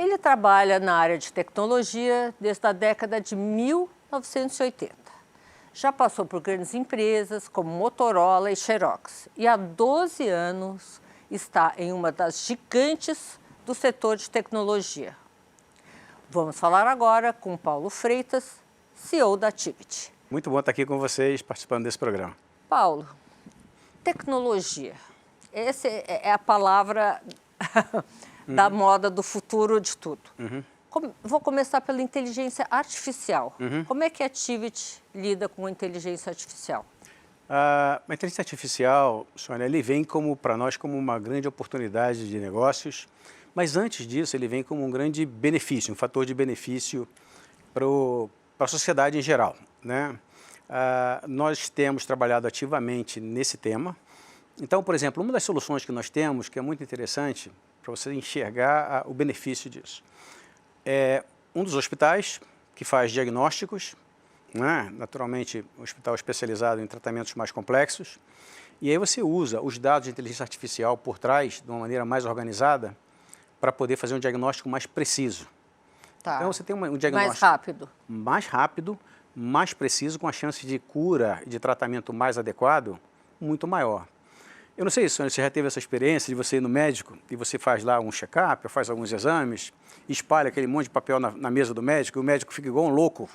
Ele trabalha na área de tecnologia desde a década de 1980. Já passou por grandes empresas como Motorola e Xerox e há 12 anos está em uma das gigantes do setor de tecnologia. Vamos falar agora com Paulo Freitas, CEO da Tivity. Muito bom estar aqui com vocês, participando desse programa. Paulo, tecnologia. Essa é a palavra da moda do futuro de tudo. Vou começar pela inteligência artificial. Como é que a Tivity lida com a inteligência artificial? A inteligência artificial, Sônia, ele vem para nós como uma grande oportunidade de negócios, mas antes disso ele vem como um grande benefício, um fator de benefício para a sociedade em geral, né? Nós temos trabalhado ativamente nesse tema. Então, por exemplo, uma das soluções que nós temos, que é muito interessante para você enxergar o benefício disso, é um dos hospitais que faz diagnósticos, né? Naturalmente, um hospital especializado em tratamentos mais complexos, e aí você usa os dados de inteligência artificial por trás, de uma maneira mais organizada, para poder fazer um diagnóstico mais preciso. Tá. Então, você tem um diagnóstico mais rápido, mais preciso, com a chance de cura e de tratamento mais adequado muito maior. Eu não sei, Sônia, você já teve essa experiência de você ir no médico e você faz lá um check-up, faz alguns exames, espalha aquele monte de papel na mesa do médico e o médico fica igual um louco,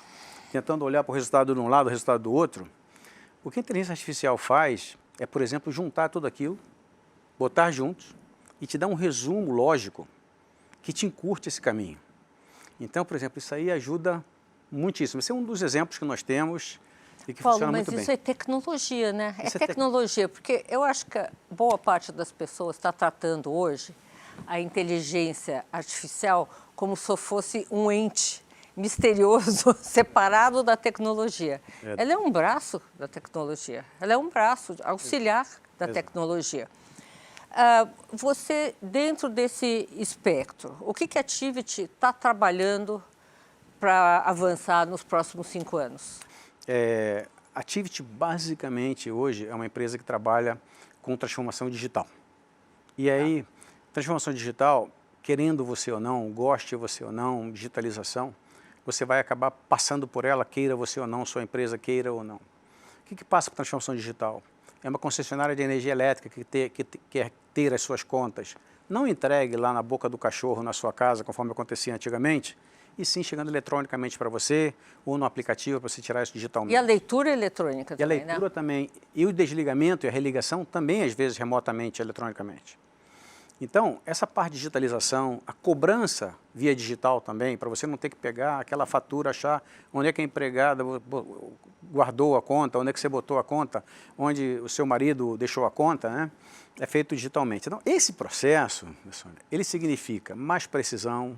tentando olhar para o resultado de um lado, o resultado do outro. O que a inteligência artificial faz é, por exemplo, juntar tudo aquilo, botar juntos e te dar um resumo lógico que te encurte esse caminho. Então, por exemplo, isso aí ajuda muitíssimo. Esse é um dos exemplos que nós temos e que funciona muito bem. Mas isso é tecnologia, né? É tecnologia, porque eu acho que boa parte das pessoas está tratando hoje a inteligência artificial como se fosse um ente misterioso, separado da tecnologia. Ela é um braço da tecnologia, ela é um braço auxiliar da tecnologia. Você, dentro desse espectro, o que a Tivity está trabalhando para avançar nos próximos 5 anos? A Tivity, basicamente, hoje é uma empresa que trabalha com transformação digital. E aí, transformação digital, querendo você ou não, goste você ou não, digitalização, você vai acabar passando por ela, queira você ou não, sua empresa queira ou não. O que passa por transformação digital? É uma concessionária de energia elétrica que quer ter as suas contas não entregue lá na boca do cachorro na sua casa, conforme acontecia antigamente, e sim chegando eletronicamente para você, ou no aplicativo para você tirar isso digitalmente. E a leitura eletrônica também, né? E a leitura também, e o desligamento e a religação também, às vezes, remotamente, eletronicamente. Então, essa parte de digitalização, a cobrança via digital também, para você não ter que pegar aquela fatura, achar onde é que a empregada guardou a conta, onde é que você botou a conta, onde o seu marido deixou a conta, né? É feito digitalmente. Então, esse processo, ele significa mais precisão,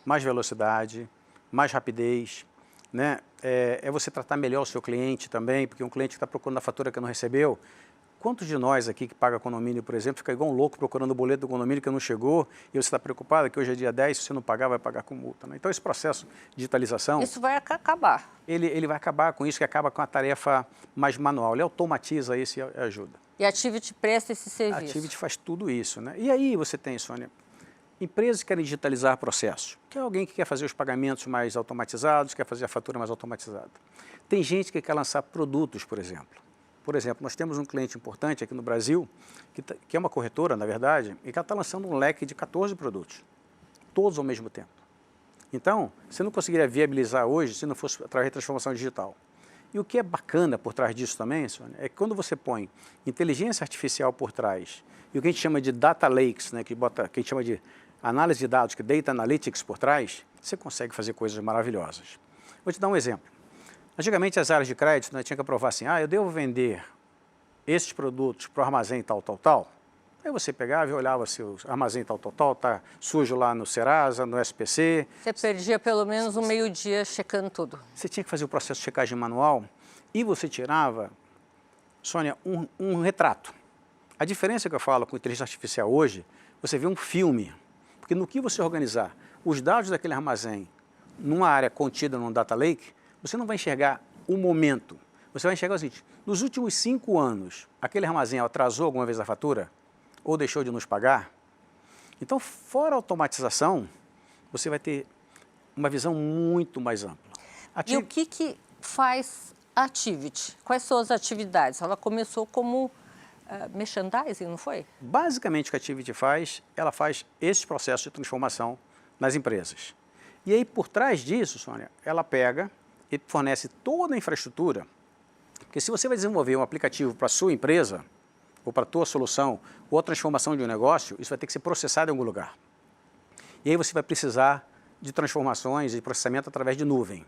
mais velocidade, mais rapidez, né? É você tratar melhor o seu cliente também, porque um cliente que está procurando a fatura que não recebeu, quantos de nós aqui que paga condomínio, por exemplo, fica igual um louco procurando o boleto do condomínio que não chegou e você está preocupado que hoje é dia 10, se você não pagar, vai pagar com multa, né? Então, esse processo de digitalização... Isso vai acabar. Ele vai acabar com isso, que acaba com a tarefa mais manual. Ele automatiza isso e ajuda. E a Tivity presta esse serviço? A Tivity faz tudo isso, né? E aí você tem, Sônia, empresas que querem digitalizar processos. Que é alguém que quer fazer os pagamentos mais automatizados, quer fazer a fatura mais automatizada. Tem gente que quer lançar produtos, por exemplo. Por exemplo, nós temos um cliente importante aqui no Brasil, que é uma corretora, na verdade, e que está lançando um leque de 14 produtos, todos ao mesmo tempo. Então, você não conseguiria viabilizar hoje se não fosse através da transformação digital. E o que é bacana por trás disso também, Sônia, é que quando você põe inteligência artificial por trás e o que a gente chama de data lakes, né, que a gente chama de análise de dados, que é data analytics por trás, você consegue fazer coisas maravilhosas. Vou te dar um exemplo. Antigamente, as áreas de crédito, né, tinha que aprovar assim, eu devo vender esses produtos para o armazém tal, tal, tal. Aí você pegava e olhava se o armazém tal, tal, tal, está sujo lá no Serasa, no SPC. Você perdia pelo menos um meio-dia checando tudo. Você tinha que fazer o processo de checagem manual e você tirava, Sônia, um retrato. A diferença que eu falo com inteligência artificial hoje, você vê um filme, porque no que você organizar os dados daquele armazém numa área contida num data lake, você não vai enxergar o momento. Você vai enxergar o seguinte, nos últimos 5 anos, aquele armazém atrasou alguma vez a fatura? Ou deixou de nos pagar? Então, fora a automatização, você vai ter uma visão muito mais ampla. E o que faz a Tiviti? Quais são as atividades? Ela começou como merchandising, não foi? Basicamente, o que a Tiviti faz, ela faz esses processos de transformação nas empresas. E aí, por trás disso, Sônia, ela pega e fornece toda a infraestrutura, porque se você vai desenvolver um aplicativo para a sua empresa, ou para a tua solução, ou a transformação de um negócio, isso vai ter que ser processado em algum lugar. E aí você vai precisar de transformações e processamento através de nuvem.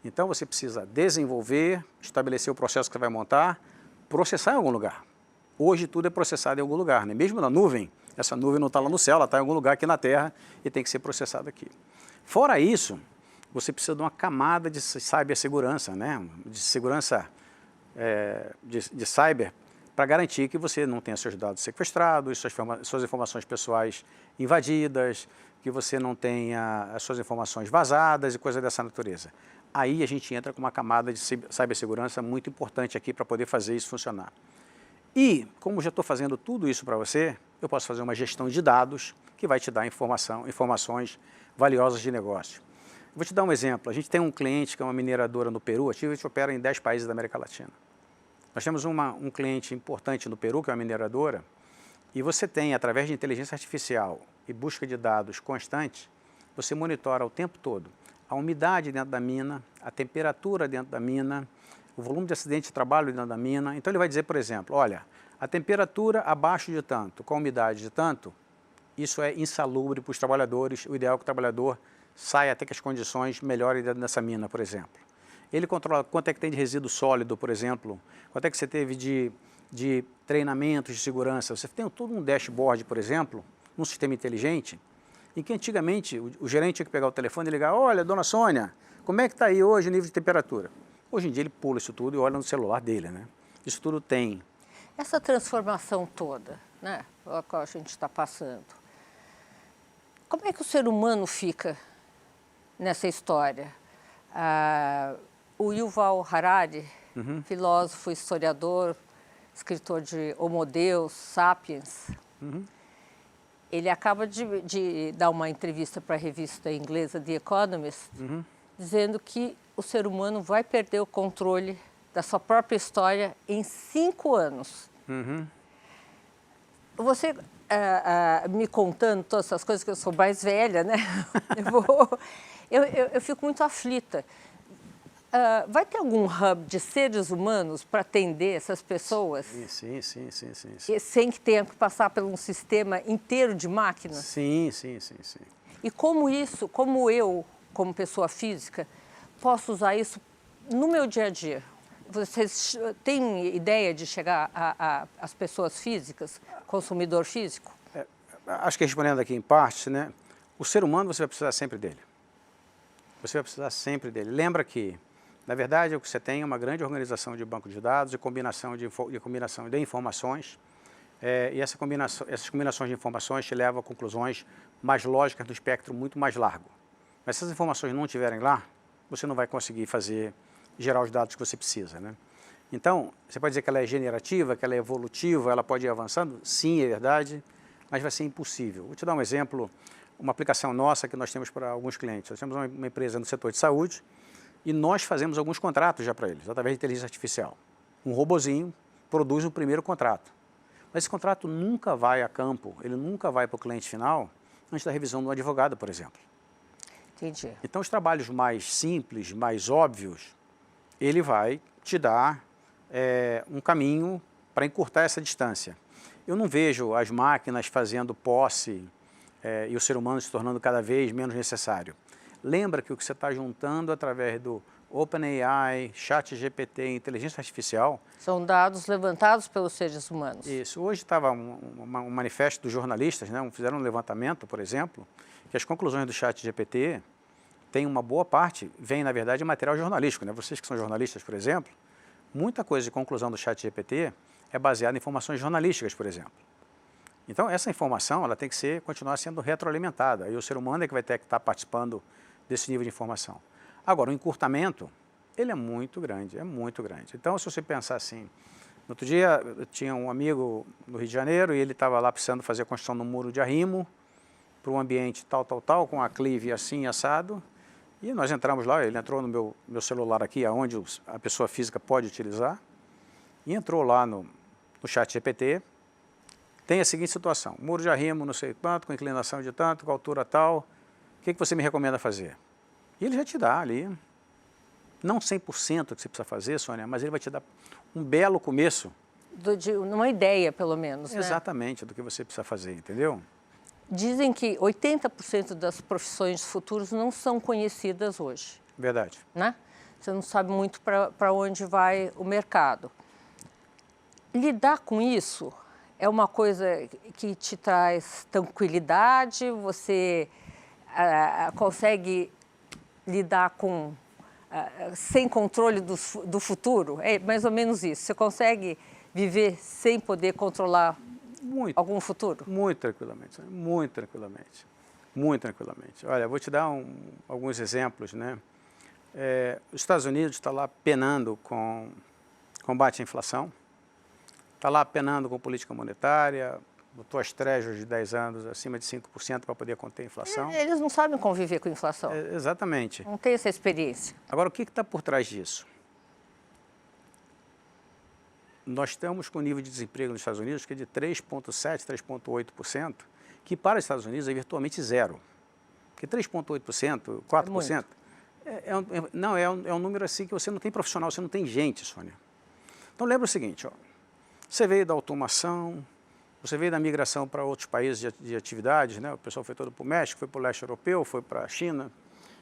Então você precisa desenvolver, estabelecer o processo que você vai montar, processar em algum lugar. Hoje tudo é processado em algum lugar, né? Mesmo na nuvem, essa nuvem não está lá no céu, ela está em algum lugar aqui na Terra e tem que ser processada aqui. Fora isso, você precisa de uma camada de cibersegurança, né? De segurança de cyber, para garantir que você não tenha seus dados sequestrados, suas informações pessoais invadidas, que você não tenha as suas informações vazadas e coisas dessa natureza. Aí a gente entra com uma camada de cibersegurança muito importante aqui para poder fazer isso funcionar. E, como já estou fazendo tudo isso para você, eu posso fazer uma gestão de dados que vai te dar informações valiosas de negócio. Vou te dar um exemplo. A gente tem um cliente que é uma mineradora no Peru, a Tiviti opera em 10 países da América Latina. Nós temos um cliente importante no Peru, que é uma mineradora, e você tem, através de inteligência artificial e busca de dados constante, você monitora o tempo todo a umidade dentro da mina, a temperatura dentro da mina, o volume de acidente de trabalho dentro da mina. Então ele vai dizer, por exemplo, olha, a temperatura abaixo de tanto, com a umidade de tanto, isso é insalubre para os trabalhadores, o ideal é que o trabalhador saia até que as condições melhorem dentro dessa mina, por exemplo. Ele controla quanto é que tem de resíduo sólido, por exemplo, quanto é que você teve de treinamentos de segurança. Você tem todo um dashboard, por exemplo, num sistema inteligente, em que antigamente o gerente tinha que pegar o telefone e ligar, olha, dona Sônia, como é que está aí hoje o nível de temperatura? Hoje em dia ele pula isso tudo e olha no celular dele, né? Isso tudo tem. Essa transformação toda, né, a qual a gente está passando, como é que o ser humano fica nessa história? O Yuval Harari, filósofo, historiador, escritor de Homo Deus, Sapiens, ele acaba de dar uma entrevista para a revista inglesa The Economist, dizendo que o ser humano vai perder o controle da sua própria história em 5 anos. Você me contando todas essas coisas, que eu sou mais velha, né? Eu fico muito aflita. Vai ter algum hub de seres humanos para atender essas pessoas? Sim. Sem que tenha que passar por um sistema inteiro de máquinas? Sim. E como eu, como pessoa física, posso usar isso no meu dia a dia? Vocês têm ideia de chegar às pessoas físicas, consumidor físico? Acho que respondendo aqui em parte, né? O ser humano você vai precisar sempre dele. Você vai precisar sempre dele. Lembra que, na verdade, o que você tem é uma grande organização de banco de dados e combinação de informações. E essas combinações de informações te levam a conclusões mais lógicas do espectro muito mais largo. Mas se essas informações não estiverem lá, você não vai conseguir gerar os dados que você precisa, né? Então, você pode dizer que ela é generativa, que ela é evolutiva, ela pode ir avançando? Sim, é verdade, mas vai ser impossível. Vou te dar um exemplo, uma aplicação nossa que nós temos para alguns clientes. Nós temos uma empresa no setor de saúde e nós fazemos alguns contratos já para eles, através de inteligência artificial. Um robozinho produz o primeiro contrato. Mas esse contrato nunca vai a campo, ele nunca vai para o cliente final antes da revisão do advogado, por exemplo. Entendi. Então, os trabalhos mais simples, mais óbvios, ele vai te dar um caminho para encurtar essa distância. Eu não vejo as máquinas fazendo posse e o ser humano se tornando cada vez menos necessário. Lembra que o que você está juntando através do OpenAI, ChatGPT, inteligência artificial... São dados levantados pelos seres humanos. Isso. Hoje estava um manifesto dos jornalistas, né? Fizeram um levantamento, por exemplo, que as conclusões do ChatGPT tem uma boa parte, vem, na verdade, de material jornalístico, né? Vocês que são jornalistas, por exemplo, muita coisa de conclusão do ChatGPT é baseada em informações jornalísticas, por exemplo. Então, essa informação ela tem que continuar sendo retroalimentada, e o ser humano é que vai ter que estar participando desse nível de informação. Agora, o encurtamento, ele é muito grande, é muito grande. Então, se você pensar assim, no outro dia eu tinha um amigo no Rio de Janeiro e ele estava lá precisando fazer a construção de um muro de arrimo para um ambiente tal, com a clive assim, assado, e nós entramos lá, ele entrou no meu celular aqui, aonde a pessoa física pode utilizar, e entrou lá no chat GPT, tem a seguinte situação, muro de arrimo, não sei quanto, com inclinação de tanto, com altura tal, o que você me recomenda fazer? E ele já te dá ali, não 100% que você precisa fazer, Sônia, mas ele vai te dar um belo começo. Uma ideia, pelo menos, né? Exatamente, do que você precisa fazer, entendeu? Dizem que 80% das profissões futuras não são conhecidas hoje. Verdade. Né? Você não sabe muito para onde vai o mercado. Lidar com isso é uma coisa que te traz tranquilidade, você consegue lidar com sem controle do futuro? É mais ou menos isso. Você consegue viver sem poder controlar algum futuro? Muito tranquilamente, muito tranquilamente. Muito tranquilamente. Olha, vou te dar alguns exemplos, né? Os Estados Unidos está lá penando com combate à inflação, está lá penando com política monetária, botou as treasuries de 10 anos acima de 5% para poder conter a inflação. Eles não sabem conviver com a inflação. Exatamente. Não tem essa experiência. Agora, o que está por trás disso? Nós estamos com um nível de desemprego nos Estados Unidos que é de 3,7%, 3,8%, que para os Estados Unidos é virtualmente zero. Porque 3,8%, 4%, é um número assim que você não tem profissional, você não tem gente, Sônia. Então lembra o seguinte, ó, você veio da automação, você veio da migração para outros países de atividades, né? O pessoal foi todo para o México, foi para o leste europeu, foi para a China,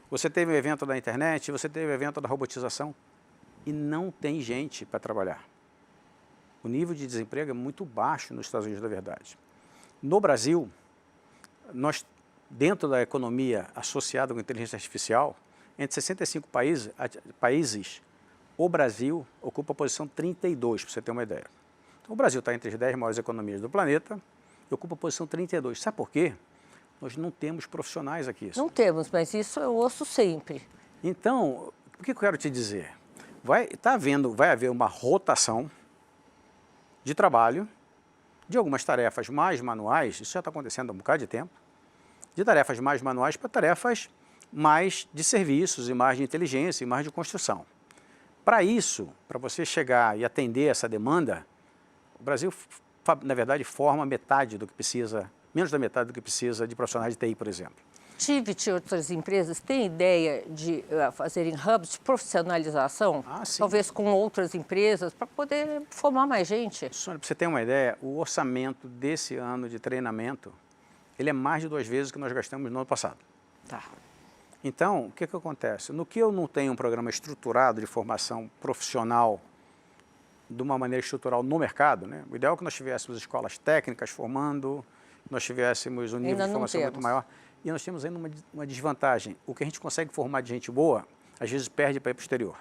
você teve o evento da internet, você teve o evento da robotização e não tem gente para trabalhar. O nível de desemprego é muito baixo nos Estados Unidos, da verdade. No Brasil, nós, dentro da economia associada com inteligência artificial, entre 65 países, o Brasil ocupa a posição 32, para você ter uma ideia. Então, o Brasil está entre as 10 maiores economias do planeta e ocupa a posição 32. Sabe por quê? Nós não temos profissionais aqui. Não temos, mas isso eu ouço sempre. Então, o que eu quero te dizer? Vai haver uma rotação de trabalho, de algumas tarefas mais manuais, isso já está acontecendo há um bocado de tempo, de tarefas mais manuais para tarefas mais de serviços e mais de inteligência e mais de construção. Para isso, para você chegar e atender essa demanda, o Brasil, na verdade, forma metade do que precisa, menos da metade do que precisa de profissionais de TI, por exemplo. Tivit e outras empresas têm ideia de fazerem hubs de profissionalização, talvez com outras empresas, para poder formar mais gente? Sônia, para você ter uma ideia, o orçamento desse ano de treinamento, ele é mais de 2 vezes o que nós gastamos no ano passado. Tá. Então, o que acontece? No que eu não tenho um programa estruturado de formação profissional de uma maneira estrutural no mercado, né? O ideal é que nós tivéssemos escolas técnicas formando, nós tivéssemos um nível de formação muito maior. E nós temos ainda uma desvantagem. O que a gente consegue formar de gente boa, às vezes perde para ir para o exterior.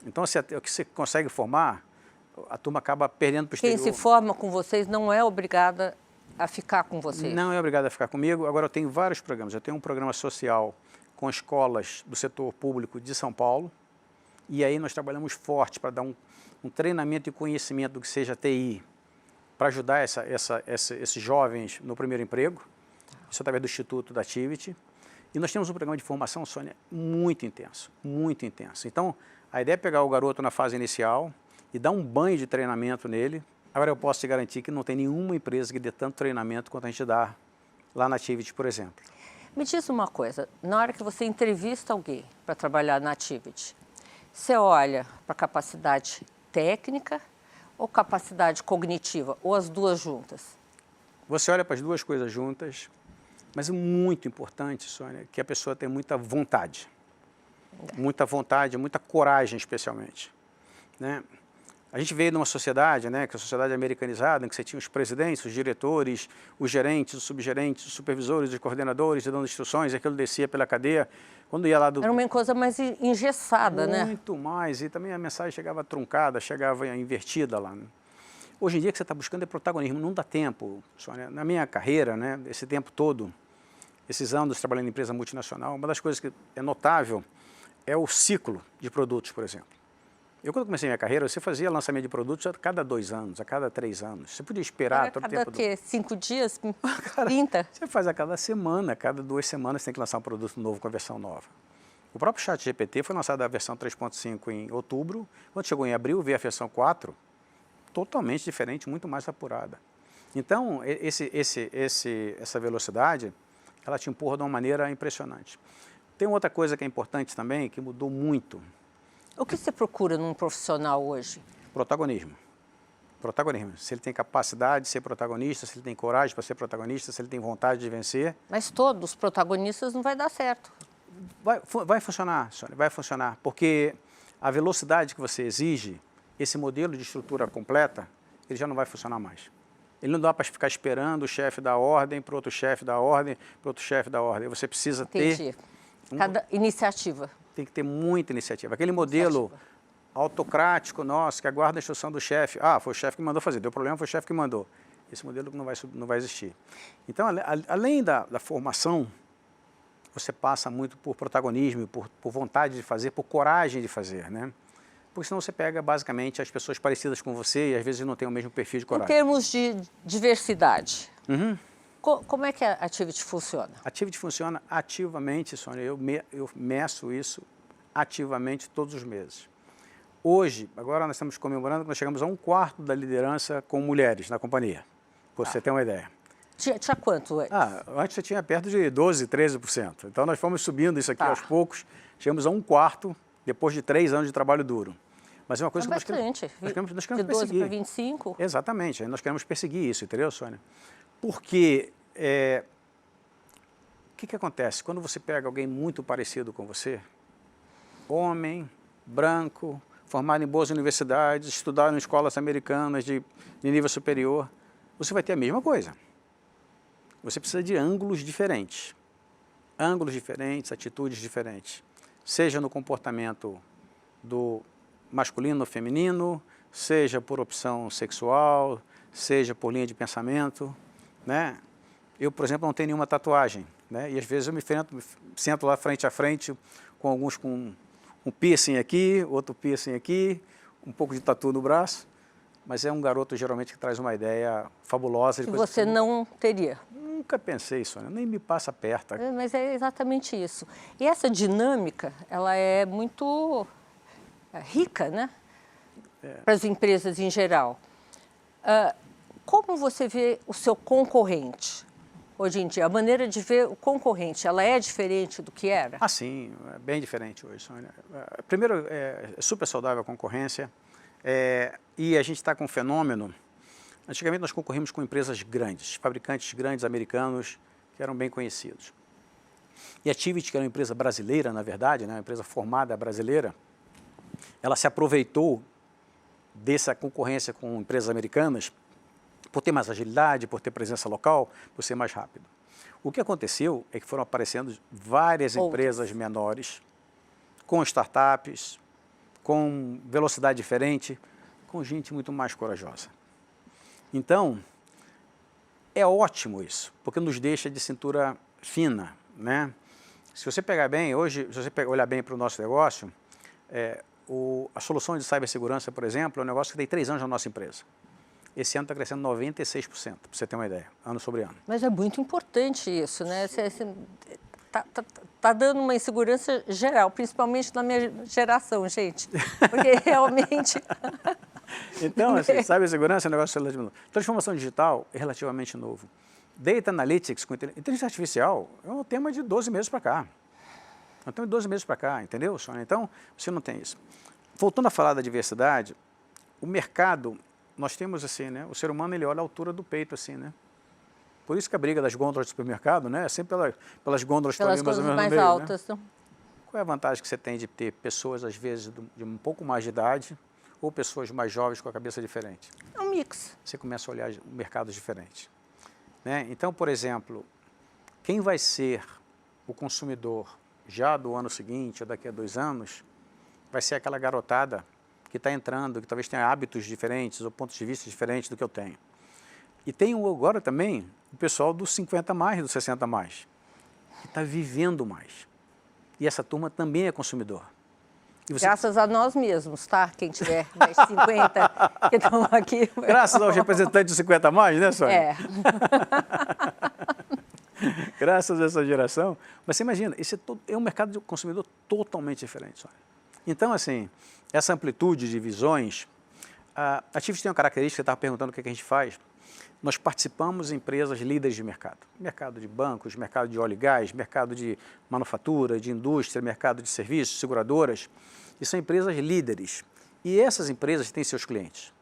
Então, o que você consegue formar, a turma acaba perdendo para o exterior. Quem se forma com vocês não é obrigada a ficar com vocês? Não é obrigada a ficar comigo. Agora, eu tenho vários programas. Eu tenho um programa social com escolas do setor público de São Paulo. E aí nós trabalhamos forte para dar um treinamento e conhecimento do que seja TI, para ajudar esses jovens no primeiro emprego. Isso através do Instituto da Tivit. E nós temos um programa de formação, Sônia, muito intenso, muito intenso. Então, a ideia é pegar o garoto na fase inicial e dar um banho de treinamento nele. Agora, eu posso te garantir que não tem nenhuma empresa que dê tanto treinamento quanto a gente dá lá na Tivit, por exemplo. Me diz uma coisa, na hora que você entrevista alguém para trabalhar na Tivit, você olha para a capacidade técnica ou capacidade cognitiva, ou as duas juntas? Você olha para as duas coisas juntas, mas é muito importante, Sônia, que a pessoa tenha muita vontade, muita coragem, especialmente, né? A gente veio de uma sociedade, né, que é a sociedade americanizada, em que você tinha os presidentes, os diretores, os gerentes, os subgerentes, os supervisores, os coordenadores, dando instruções, aquilo descia pela cadeia. Quando ia lá do... Era uma coisa mais engessada, né? Muito mais, e também a mensagem chegava truncada, chegava invertida lá, né? Hoje em dia, o que você está buscando é protagonismo, não dá tempo, Sônia. Na minha carreira, né, esse tempo todo, esses anos trabalhando em empresa multinacional, uma das coisas que é notável é o ciclo de produtos, por exemplo. Eu, quando comecei minha carreira, você fazia lançamento de produtos a cada 2 anos, a cada 3 anos. Você podia esperar todo o tempo. Cada quê? 5 dias? 30? Você faz a cada semana, a cada 2 semanas você tem que lançar um produto novo com a versão nova. O próprio ChatGPT foi lançado a versão 3.5 em outubro. Quando chegou em abril, veio a versão 4, totalmente diferente, muito mais apurada. Então, essa velocidade, ela te empurra de uma maneira impressionante. Tem outra coisa que é importante também, que mudou muito. O que você procura num profissional hoje? Protagonismo. Protagonismo. Se ele tem capacidade de ser protagonista, se ele tem coragem para ser protagonista, se ele tem vontade de vencer. Mas todos os protagonistas não vai dar certo. Vai funcionar, Sônia, vai funcionar. Porque a velocidade que você exige, esse modelo de estrutura completa, ele já não vai funcionar mais. Ele não dá para ficar esperando o chefe dar ordem para outro chefe dar ordem, para outro chefe dar ordem. Você precisa ter... Cada iniciativa. Tem que ter muita iniciativa. Aquele modelo autocrático nosso, que aguarda a instrução do chefe. Ah, foi o chefe que mandou fazer, deu problema, foi o chefe que mandou. Esse modelo não vai existir. Então, além da formação, você passa muito por protagonismo, por vontade de fazer, por coragem de fazer, né? Porque senão você pega, basicamente, as pessoas parecidas com você e às vezes não têm o mesmo perfil de coragem. Em termos de diversidade, como é que a Activity funciona? A Activity funciona ativamente, Sônia. Eu meço isso ativamente todos os meses. Hoje, agora nós estamos comemorando que nós chegamos a 1/4 da liderança com mulheres na companhia, para você ter uma ideia. Tinha quanto antes? Antes você tinha perto de 12%, 13%. Então nós fomos subindo isso aqui aos poucos, chegamos a 1/4 depois de 3 anos de trabalho duro. Mas é uma coisa que nós queremos de 12 para 25? Exatamente, nós queremos perseguir isso, entendeu, Sônia? Porque o que acontece? Quando você pega alguém muito parecido com você, homem, branco, formado em boas universidades, estudado em escolas americanas de nível superior, você vai ter a mesma coisa. Você precisa de ângulos diferentes, atitudes diferentes, seja no comportamento do masculino ou feminino, seja por opção sexual, seja por linha de pensamento, né? Eu, por exemplo, não tenho nenhuma tatuagem, né? E às vezes eu sento lá frente a frente com alguns com um piercing aqui, outro piercing aqui, um pouco de tatu no braço, mas é um garoto geralmente que traz uma ideia fabulosa. Que você não teria? Nunca pensei, Sônia, nem me passa perto. Mas é exatamente isso. E essa dinâmica, ela é muito rica, né? Para as empresas em geral. Como você vê o seu concorrente hoje em dia? A maneira de ver o concorrente, ela é diferente do que era? Ah, sim, é bem diferente hoje, Sônia. Primeiro, é super saudável a concorrência e a gente está com um fenômeno. Antigamente nós concorrimos com empresas grandes, fabricantes grandes americanos que eram bem conhecidos. E a Activity, que era uma empresa brasileira, na verdade, né, uma empresa formada brasileira, ela se aproveitou dessa concorrência com empresas americanas por ter mais agilidade, por ter presença local, por ser mais rápido. O que aconteceu é que foram aparecendo várias empresas menores, com startups, com velocidade diferente, com gente muito mais corajosa. Então, é ótimo isso, porque nos deixa de cintura fina, né? Se você pegar bem, hoje, se você olhar bem para o nosso negócio, a solução de cibersegurança, por exemplo, é um negócio que tem 3 anos na nossa empresa. Esse ano está crescendo 96%, para você ter uma ideia, ano sobre ano. Mas é muito importante isso, né? Está dando uma insegurança geral, principalmente na minha geração, gente. Porque realmente... Então, assim, cibersegurança é um negócio relativamente novo. Transformação digital é relativamente novo. Data Analytics com inteligência artificial é um tema de 12 meses para cá. É um tema de 12 meses para cá, entendeu, Sônia? Então, você não tem isso. Voltando a falar da diversidade, o mercado, nós temos assim, né? O ser humano, ele olha a altura do peito, assim, né? Por isso que a briga das gôndolas do supermercado, né? É sempre pelas gôndolas que estão ali mais ou menos no meio, altas, né? Qual é a vantagem que você tem de ter pessoas, às vezes, de um pouco mais de idade ou pessoas mais jovens com a cabeça diferente? É um mix. Você começa a olhar mercados diferentes, né? Então, por exemplo, quem vai ser o consumidor já do ano seguinte ou daqui a 2 anos vai ser aquela garotada que está entrando, que talvez tenha hábitos diferentes ou pontos de vista diferentes do que eu tenho. E tem agora também o pessoal dos 50 mais, dos 60 mais, que está vivendo mais. E essa turma também é consumidor. Graças a nós mesmos, tá? Quem tiver mais 50 que estão aqui. Graças aos representantes de 50 a mais, né, Sônia? É. Graças a essa geração. Mas você imagina, esse é um mercado de consumidor totalmente diferente, Sônia. Então, assim, essa amplitude de visões, a Tiviti tem uma característica, você estava perguntando o que a gente faz. Nós participamos em empresas líderes de mercado. Mercado de bancos, mercado de óleo e gás, mercado de manufatura, de indústria, mercado de serviços, seguradoras. E são empresas líderes. E essas empresas têm seus clientes.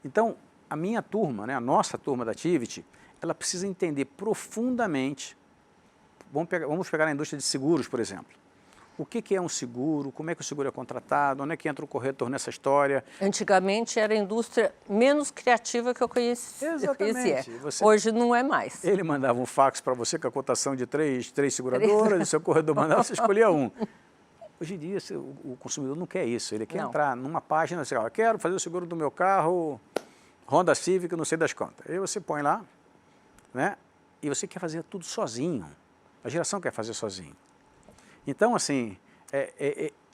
Então, a minha turma, né, a nossa turma da Tiviti, ela precisa entender profundamente, vamos pegar a indústria de seguros, por exemplo. O que é um seguro, como é que o seguro é contratado, onde é que entra o corretor nessa história. Antigamente era a indústria menos criativa que eu conhecia. Exatamente. Hoje não é mais. Ele mandava um fax para você com a cotação de três seguradoras, o seu corredor mandava, você escolhia um. Hoje em dia o consumidor não quer isso, ele quer entrar numa página assim, ó, quero fazer o seguro do meu carro, Honda Civic, não sei das quantas. Aí você põe lá, né? E você quer fazer tudo sozinho. A geração quer fazer sozinho. Então, assim,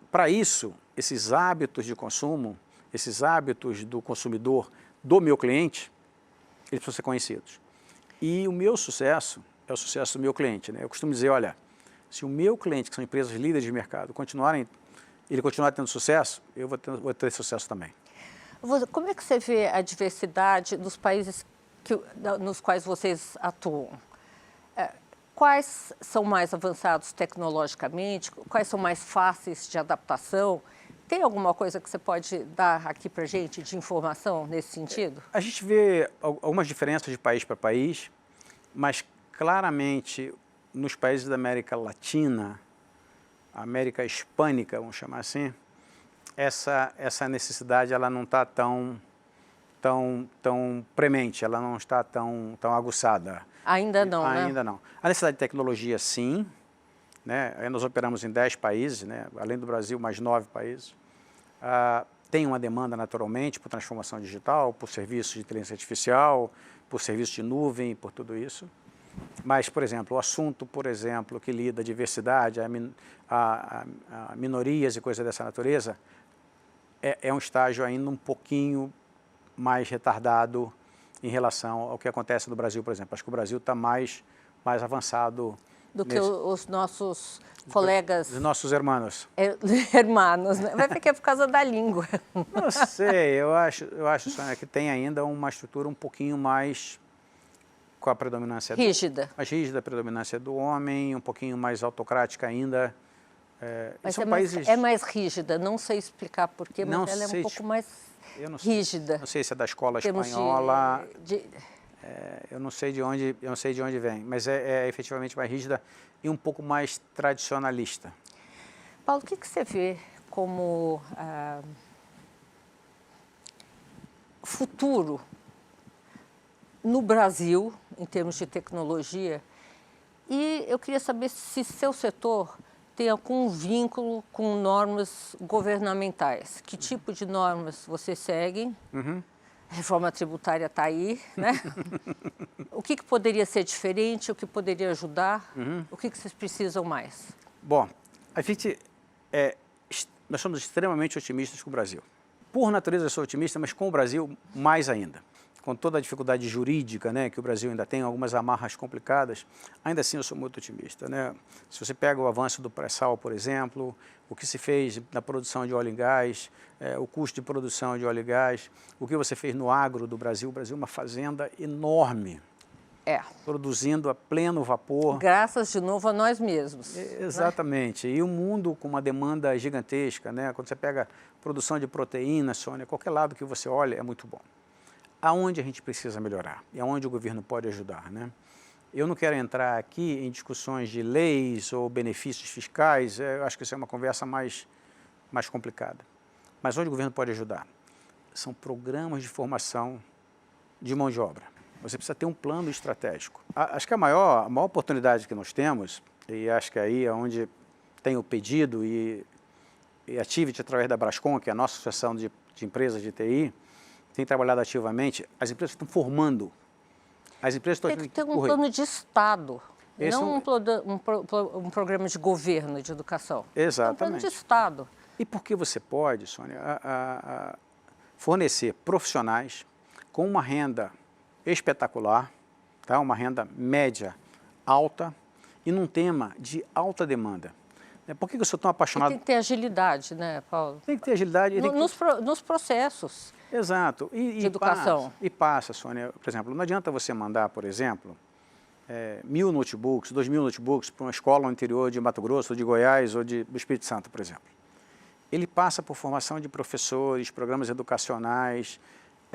para isso, esses hábitos de consumo, esses hábitos do consumidor, do meu cliente, eles precisam ser conhecidos. E o meu sucesso é o sucesso do meu cliente, né? Eu costumo dizer, olha, se o meu cliente, que são empresas líderes de mercado, ele continuar tendo sucesso, eu vou ter sucesso também. Como é que você vê a diversidade dos países nos quais vocês atuam? Quais são mais avançados tecnologicamente? Quais são mais fáceis de adaptação? Tem alguma coisa que você pode dar aqui para a gente de informação nesse sentido? A gente vê algumas diferenças de país para país, mas claramente nos países da América Latina, América Hispânica, vamos chamar assim, essa necessidade ela não está tão premente, ela não está tão aguçada. Ainda não, né? Ainda não. A necessidade de tecnologia, sim. Né? Nós operamos em 10 países, né? Além do Brasil, mais 9 países. Tem uma demanda, naturalmente, por transformação digital, por serviços de inteligência artificial, por serviços de nuvem, por tudo isso. Mas, por exemplo, o assunto, por exemplo, que lida a diversidade, a minorias e coisas dessa natureza, é um estágio ainda um pouquinho mais retardado em relação ao que acontece no Brasil, por exemplo. Acho que o Brasil está mais avançado do que os nossos colegas. Os nossos hermanos. Hermanos, né? Vai ver que é por causa da língua. Não sei, eu acho Sônia, que tem ainda uma estrutura um pouquinho mais com a predominância rígida. Mais rígida, a predominância do homem, um pouquinho mais autocrática ainda. Mas são países... é mais rígida, não sei explicar porquê, mas não ela é um pouco mais rígida. Não sei se é da escola espanhola. Eu não sei de onde vem, mas é efetivamente mais rígida e um pouco mais tradicionalista. Paulo, o que você vê como futuro no Brasil, em termos de tecnologia? E eu queria saber se seu setor tem algum vínculo com normas governamentais. Que tipo de normas vocês seguem? A reforma tributária está aí, né? O que poderia ser diferente, o que poderia ajudar, o que vocês precisam mais? Bom, nós somos extremamente otimistas com o Brasil. Por natureza eu sou otimista, mas com o Brasil mais ainda. Com toda a dificuldade jurídica, né, que o Brasil ainda tem, algumas amarras complicadas, ainda assim eu sou muito otimista, né? Se você pega o avanço do pré-sal, por exemplo, o que se fez na produção de óleo e gás, o custo de produção de óleo e gás, o que você fez no agro do Brasil, o Brasil é uma fazenda enorme, produzindo a pleno vapor. Graças, de novo, a nós mesmos. Exatamente, né? E um mundo com uma demanda gigantesca, né? Quando você pega produção de proteína, Sônia, qualquer lado que você olha é muito bom. Aonde a gente precisa melhorar e aonde o governo pode ajudar, né? Eu não quero entrar aqui em discussões de leis ou benefícios fiscais, eu acho que isso é uma conversa mais complicada. Mas onde o governo pode ajudar? São programas de formação de mão de obra. Você precisa ter um plano estratégico. Acho que a maior oportunidade que nós temos, e acho que aí é onde tem o pedido e a Tiviti, através da Brascom, que é a nossa associação de empresas de TI, tem trabalhado ativamente, as empresas estão formando. As empresas estão... Tem que ter um plano de Estado, não um programa de governo de educação. Exatamente. Um plano de Estado. E porque você pode, Sônia, fornecer profissionais com uma renda espetacular, tá? Uma renda média alta e num tema de alta demanda. Por que eu sou tão apaixonado? E tem que ter agilidade, né, Paulo? Tem que ter agilidade. Nos processos. Exato. De educação. Passa, Sônia. Por exemplo, não adianta você mandar, por exemplo, 1.000 notebooks, 2.000 notebooks para uma escola no interior de Mato Grosso, ou de Goiás, ou do Espírito Santo, por exemplo. Ele passa por formação de professores, programas educacionais,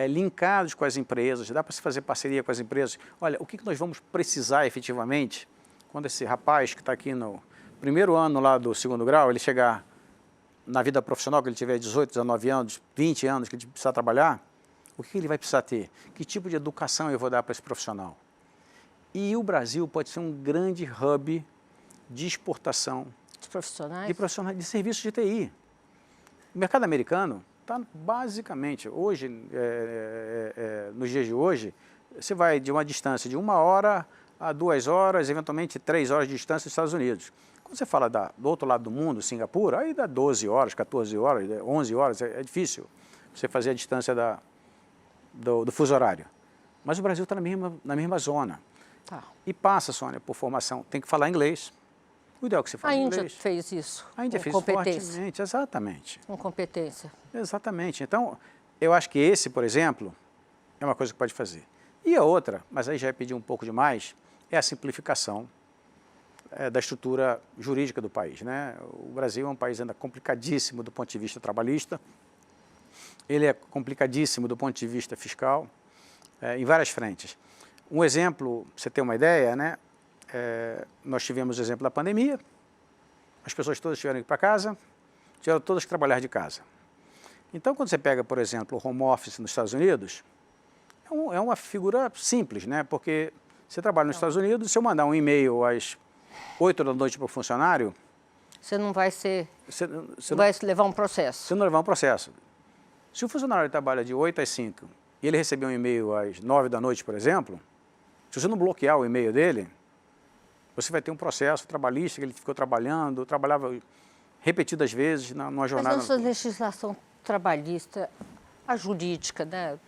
linkados com as empresas, dá para se fazer parceria com as empresas. Olha, o que nós vamos precisar efetivamente quando esse rapaz que está aqui no primeiro ano lá do 2º grau, ele chegar na vida profissional, que ele tiver 18, 19 anos, 20 anos, que ele precisar trabalhar, o que ele vai precisar ter? Que tipo de educação eu vou dar para esse profissional? E o Brasil pode ser um grande hub de exportação De profissionais? de profissionais de serviços de TI. O mercado americano está basicamente, hoje, nos dias de hoje, você vai de uma distância de 1 hora a 2 horas, eventualmente 3 horas de distância dos Estados Unidos. Quando você fala do outro lado do mundo, Singapura, aí dá 12 horas, 14 horas, 11 horas, é difícil você fazer a distância do fuso horário. Mas o Brasil está na mesma zona. Tá. E passa, Sônia, por formação, tem que falar inglês. O ideal é que você fale inglês. A Índia fez isso. A Índia fez fortemente, exatamente. Com competência. Exatamente. Então, eu acho que esse, por exemplo, é uma coisa que pode fazer. E a outra, mas aí já é pedir um pouco demais, é a simplificação da estrutura jurídica do país, né? O Brasil é um país ainda complicadíssimo do ponto de vista trabalhista, ele é complicadíssimo do ponto de vista fiscal, em várias frentes. Um exemplo, para você ter uma ideia, né? Nós tivemos o exemplo da pandemia, as pessoas todas tiveram que ir para casa, tiveram todas que trabalhar de casa. Então, quando você pega, por exemplo, o home office nos Estados Unidos, é uma figura simples, né? Porque você trabalha nos Estados Unidos, se eu mandar um e-mail às 8 da noite para o funcionário... Você não vai ser... Você vai levar um processo. Você não levar um processo. Se o funcionário trabalha de 8 às 5 e ele receber um e-mail às 9 da noite, por exemplo, se você não bloquear o e-mail dele, você vai ter um processo trabalhista que ele ficou trabalhando, trabalhava repetidas vezes numa jornada... Mas nossa legislação trabalhista, a jurídica, né,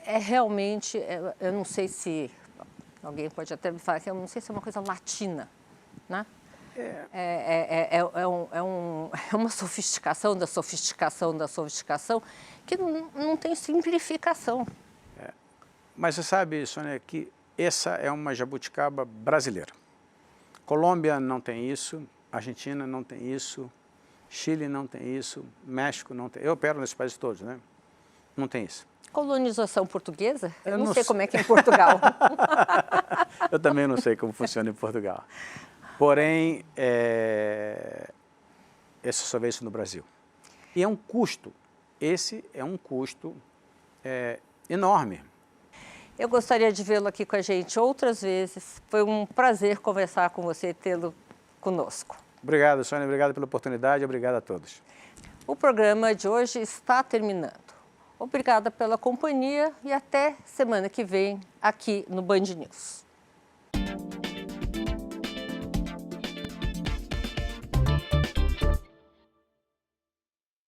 realmente, eu não sei se... Alguém pode até me falar que eu não sei se é uma coisa latina, né? É uma sofisticação da sofisticação da sofisticação que não tem simplificação. Mas você sabe, Sônia, que essa é uma jabuticaba brasileira. Colômbia não tem isso, Argentina não tem isso, Chile não tem isso, México não tem. Eu opero nesses países todos, né? Não tem isso. Colonização portuguesa? Eu não não sei sei. como é que é em Portugal. Eu também não sei como funciona em Portugal. Porém, essa só vê isso no Brasil. E é um custo, esse é um custo enorme. Eu gostaria de vê-lo aqui com a gente outras vezes. Foi um prazer conversar com você e tê-lo conosco. Obrigado, Sônia. Obrigado pela oportunidade. Obrigado a todos. O programa de hoje está terminando. Obrigada pela companhia e até semana que vem aqui no Band News.